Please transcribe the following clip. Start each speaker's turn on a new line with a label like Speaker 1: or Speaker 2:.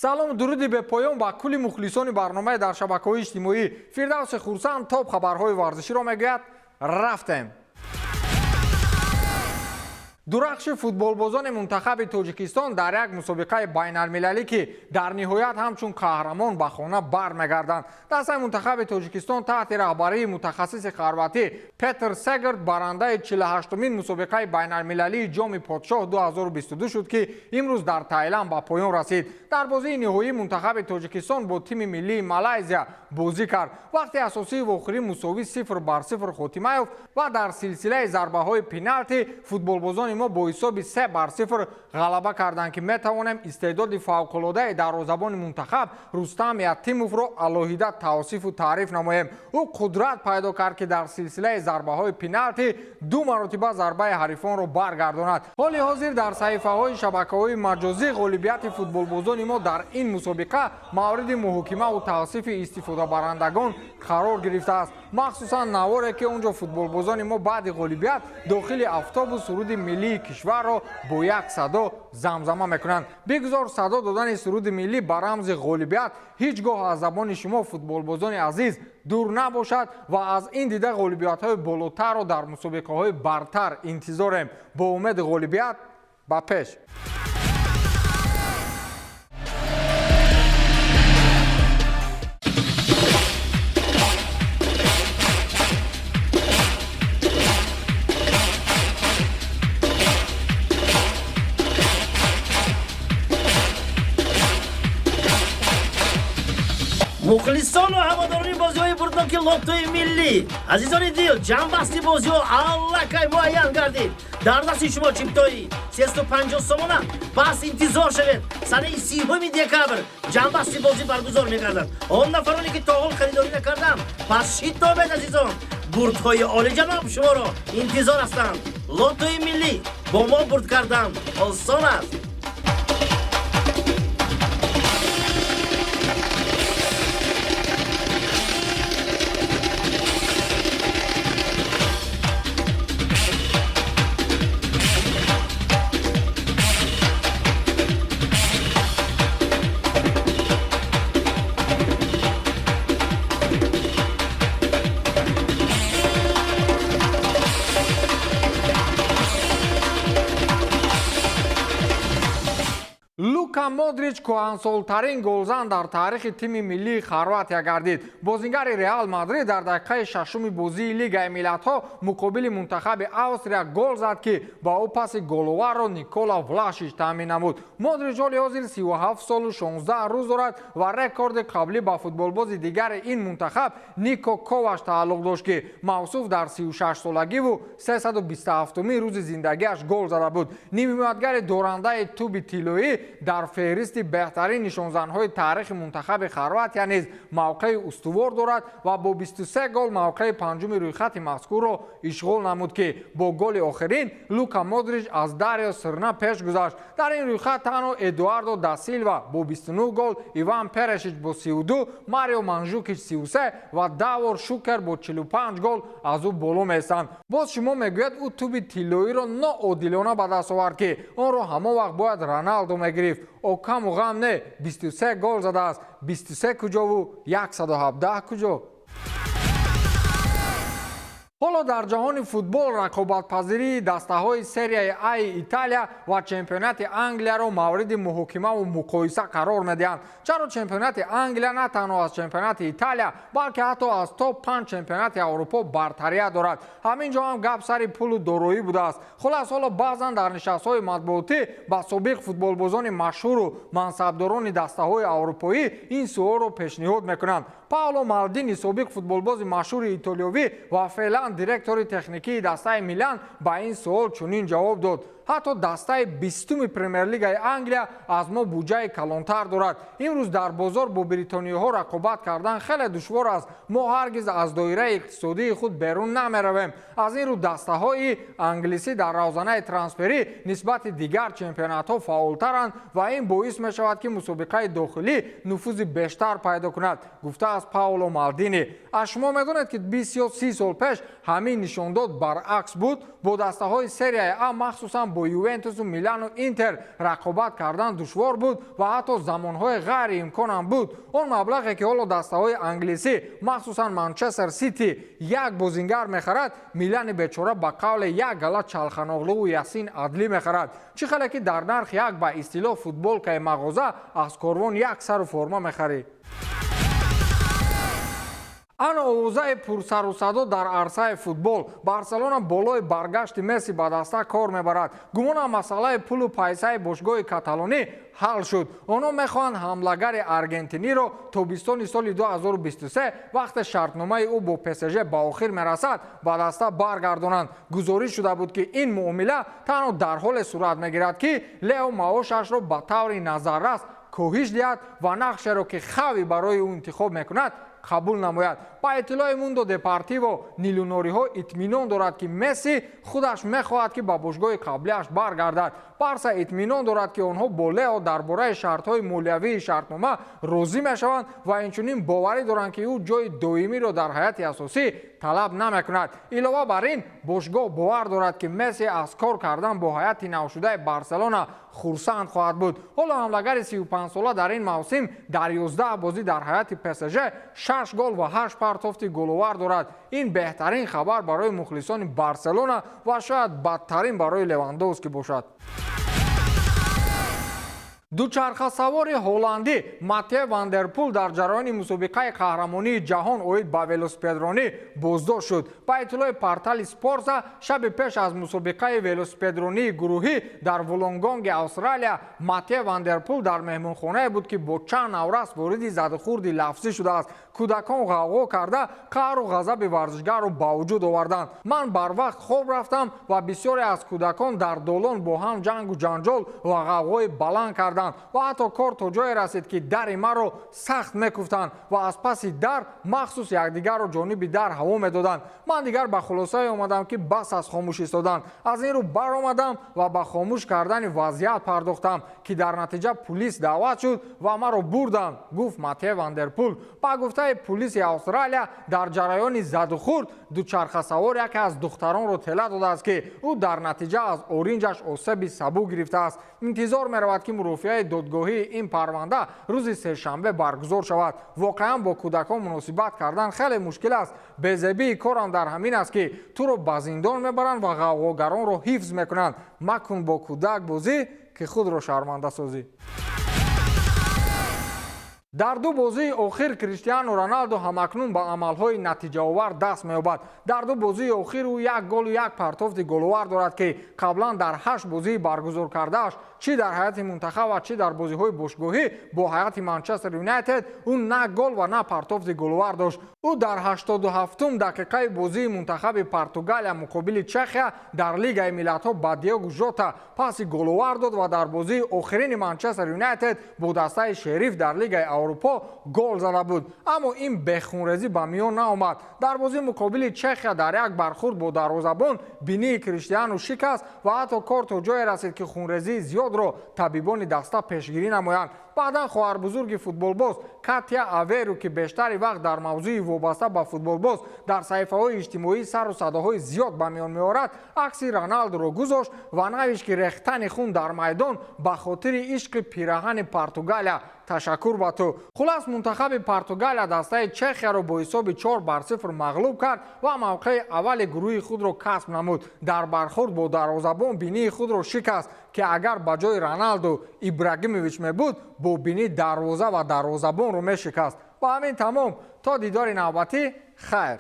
Speaker 1: салому дуруди бепоён ба кулли мухлисони барномаи дар шабакаҳои иҷтимоӣ. Фирдавси Хурсанд топ хабарҳои варзиширо мегӯяд. Рафтем. дурахши футболбозони мунтахаби Тоҷикистон дар як мусобиқаи байналмилалӣ ки дар ниҳоят ҳамчун қаҳрамон ба хона бармегарданд. Дастаи мунтахаби Тоҷикистон таҳти раҳбарии мутахассиси харватӣ Петр Сегерт барандаи 48-умин мусобиқаи байналмилалии ҷоми Подшоҳ 2022 шуд ки имрӯз дар Таиланд ба поён расид. дар бозии ниҳоии мунтахаби Тоҷикистон бо тими миллии Малайзия бозӣ кард. вақти асосии вохирӣ мусовӣ 0-0 хотима ёфт ва дар силсилаи зарбаҳои пеналти футболбозони мо бо ҳисоби 3-0 ғалаба карданд ки метавонем истеъдоди фавқулодаи дарвозабони мунтахаб Рустам Ятимовро алоҳида тавсифу таъриф намоем. ӯ қудрат пайдо кард ки дар силсилаи зарбаҳои пеналти 2 маротиба зарбаи ҳарифонро баргардонад. ҳоли ҳозир дар саҳифаҳои шабакаҳои маҷозӣ ғолибияти футболбозони мо дар ин мусобиқа мавриди муҳокимаву тавсифи истифодабарандагон қарор гирифтааст. махсусан наворе ки онҷо футболбозони мо баъди ғолибият дохили автобус суруди миллии кишварро бо як садо замзама мекунанд. бигузор садо додани суруди миллӣ ба рамзи ғолибият ҳеҷ гоҳ аз забони шумо футболбозони азиз дур набошад ва аз ин дида ғолибиятҳои болотарро дар мусобиқаҳои бартар интизорем. бо умеди ғолибият ба пеш.
Speaker 2: мухлисону ҳаводорони бозиҳои бурдноки лотои миллӣ, азизони дил, ҷамъбасти бозиҳо аллакай муайян гардид. дар дасти шумо чиптои 350 сомона. бас интизор шавед. санаи 30 декабр ҷамъбасти бозӣ баргузор мегардад. он нафароне ки то ҳол харидорӣ накарданд, пас шитобед азизон. бурдҳои олиҷаноб шуморо интизор ҳастанд. лотои миллӣ бо мо бурд кардан осон аст.
Speaker 1: Лука Модрич кӯҳансолтарин голзан дар таърихи тими миллии Хорватия гардид. бозингари Реал Мадрид дар дақиқаи шашуми бозии Лигаи Миллатҳо муқобили мунтахаби Австрия гол зад ки ба ӯ паси головарро Никола Влашич таъмин намуд. Модрич ҳоли ҳозир 37 солу 16 рӯз дорад ва рекорди қаблӣ ба футболбози дигари ин мунтахаб Нико Ковач тааллуқ дошт ки мавсуф дар 36 солагиву 327-умин рӯзи зиндагиаш гол зада буд. нимиятгари дорандаи туби тиллоӣ дар феҳристи беҳтарин нишонзанҳои таърихи мунтахаби Хорватия низ мавқеи устувор дорад ва бо 23 гол мавқеи панҷуми рӯйхати мазкурро ишғол намуд ки бо голи охирин Лука Модрич аз Дарио Сирна пеш гузашт. дар ин рӯйхат танҳо Эдуардо да Силва бо 29 гол, Иван Перешич бо 32, Марио Манжукич 33 ва Давор Шукер бо 45 гол аз ӯ боло месанд. боз шумо мегӯяд ӯ туби тиллоиро ноодилона ба даст овард ки онро ҳамон вақт бояд Роналдо мегирифт. о каму ғам не, 23 гол задааст. 23 куҷову 117 куҷо? ҳоло дар ҷаҳони футбол рақобатпазирии дастаҳои серияи А Италия ва чемпионати Англияро мавриди муҳокимаву муқоиса қарор медиҳанд. чаро чемпионати Англия на танҳо аз чемпионати Италия, балки ҳатто аз топ 5 чемпионати Аврупо бартария дорад. ҳамин ҷо ҳам гап сари пулу дороӣ будааст. хулас ҳоло баъзан дар нишастҳои матбуотӣ ба собиқ футболбозони машҳуру мансабдорони дастаҳои аврупоӣ ин суолро пешниҳод мекунанд. Пауло Малдини, собиқ футболбози машҳури итолиёвӣ ва феълан директори техникии дастаи Милан ба ин суол чунин ҷавоб дод: ҳатто дастаи 20-уми премер-лигаи Англия аз мо буҷаи калонтар дорад. имрӯз дар бозор бо бритониёҳо рақобат кардан хеле душвор аст. мо ҳаргиз аз доираи иқтисодии худ берун намеравем. аз ин рӯ дастаҳои англисӣ дар равзанаи трансферӣ нисбати дигар чемпионатҳо фаъолтаранд ва ин боис мешавад ки мусобиқаи дохилӣ нуфузи бештар пайдо кунад, гуфтааст از پاولو مالدینی. از شما میدونید که 23 سال پیش همین نشان داد برعکس بود. با دسته های سری ا مخصوصا با یوونتوس و میلان و اینتر رقابت کردن دشوار بود و حتی زمان های غیر امکان هم بود. اون مبلغی که حالا دسته های انگلیسی مخصوصا منچستر سیتی یک بازیگر میخرد، میلان بیچاره با قول یک گله چلخناغلو و یاسین عدلی میخرد. چه خاله که در نرخ یک به اصطلاح فوتبال که مغازه از کاروان یک سر و فرما میخری. آن اوضاع پرسر و صدا در عرصه فوتبال. بارسلونا بالای برگشت مسی به دسته کار میبرد. گمان مسئله پول و پیسه باشگاه کاتالونی حل شد. آنها میخواهند حملهگر ارژنتینی را تابستان سال 2023 وقت شرطنامه او با PSG به آخر میرسد به دسته برگردانند. گزارش شده بود که این معامله تنها در حال صورت میگیرد که لیو معاشش را به طور نظررس کاهش دهد و نقش را که خوی برای او انتخاب میکند قبول نماید. با اطلاع موندو دپارتیو نیلونوری ها اطمینان دارد که مسی خودش میخواهد که به باشگاه قبلیش برگردد. بارسا اطمینان دارد که آنها با لیو درباره شرط های مالیوی شرطنامه راضی میشوند و اینچنین باوری دارند که او جای دائمی را در هیئت اساسی طلب نمیکند. علاوه بر این باشگاه باور دارد که مسی از کار کردن با هیئت نوشده بارسلونا خرسند خواهد بود. حالا حملهگر 35 ساله در این موسم در 11 بازی در هیئت PSG 6 گل و 8 پرتافت گل‌آور دارد. این بهترین خبر برای مخلصان بارسلونا و شاید بدترین برای لواندوفسکی باشد. دوچرخه سوار هلندی ماتیو واندرپول در جریان مسابقه قهرمانی جهان اوید به ولوسپدرانی بازداشت شد. با اطلاع پورتال اسپورتس شب پیش از مسابقه ولوسپدرانی گروهی در ولونگونگ استرالیا ماتیو واندرپول در مهمانخانه بود که با چند نورس وارد زدخوردی لفظی شده است. کودکان غوغا کرده قهر و غضب ورزشگر را به وجود آوردند. من بر وقت خواب رفتم و بسیاری از کودکان در دالان با هم جنگ و جنجال و غوغای بلند کردند و حتی کار تا جای رسید که در مرا سخت میکوفتند و از پس در مخصوص یکدیگر را جانب در هوا میدادند. من دیگر به خلاصه آمدم که بس از خاموش ایستادن. از این رو برآمدم و به خاموش کردن وضعیت پرداختم که در نتیجه پلیس دعوت شد و مرا بردند، گفت ماتیو واندرپول. با گفته پلیس استرالیا در جریان زد و خورد دوچرخه سوار یکی از دختران را اطلاع داده است که او در نتیجه از اورنجش آسیب سبک گرفته است. انتظار می‌رود که مرافعه دادگاهی این پرونده روز سه‌شنبه برگزار شود. واقعا با کودکان مناسبت کردن خیلی مشکل است. بی‌زبی کارم در همین است که تو رو به زندان میبرند و غوغاگران را حفظ میکنند. مکن با کودک بازی که خود را شرمنده سازی. در دو بازی آخر کریستیانو رونالدو همکنون به عملهای نتیجه آور دست می‌یابد. در دو بازی آخر او یک گل و یک پرتافت گل‌آور دارد که قبلا در 8 بازی برگزار کرده‌اش چی در هیئت منتخب و چی در بازی‌های باشگاهی با هیئت منچستر یونایتد او نه گل و نه پرتافت گل‌آور داشت. او در 87م دقیقه بازی منتخب پرتغالیا مقابل چخیا در لیگ ملت‌ها با دیگو ژوتا پاس گل‌آور داد و در بازی آخرین منچستر یونایتد با دسته شریف در لیگ اروپا گل زده بود. اما این بخونریزی به میان نآمد. در بازی مقابل چخیا در یک برخورد با دروازه‌بان بینی کریستیانو شکست و حتی کار تا جای رسید که خونریزی زیاد را طبیبان دسته پیشگیری نمایند. بعدا خواهر بزرگ فوتبال باز کاتیا اویرو که بیشتر وقت در موضوع وابسته به فوتبال باز در صفحه‌های اجتماعی سر و صداهای زیاد به میان می‌آورد عکس رونالدو را گذاشت و نوشت که ریختن خون در میدان به خاطر عشق پیراهن پرتغالیا. تشکر به تو. خلاص منتخب پرتغالیا دسته چخیا را با حساب 4-0 مغلوب کرد و موقع اول گروه خود را کسب نمود. در برخورد با دروازه‌بان بینی خود را شکست که اگر به جای رونالدو ابراهیموویچ می بود با بینی دروازه و دروازه‌بان را می شکست. با همین تمام تا دیدار نوبتی خیر.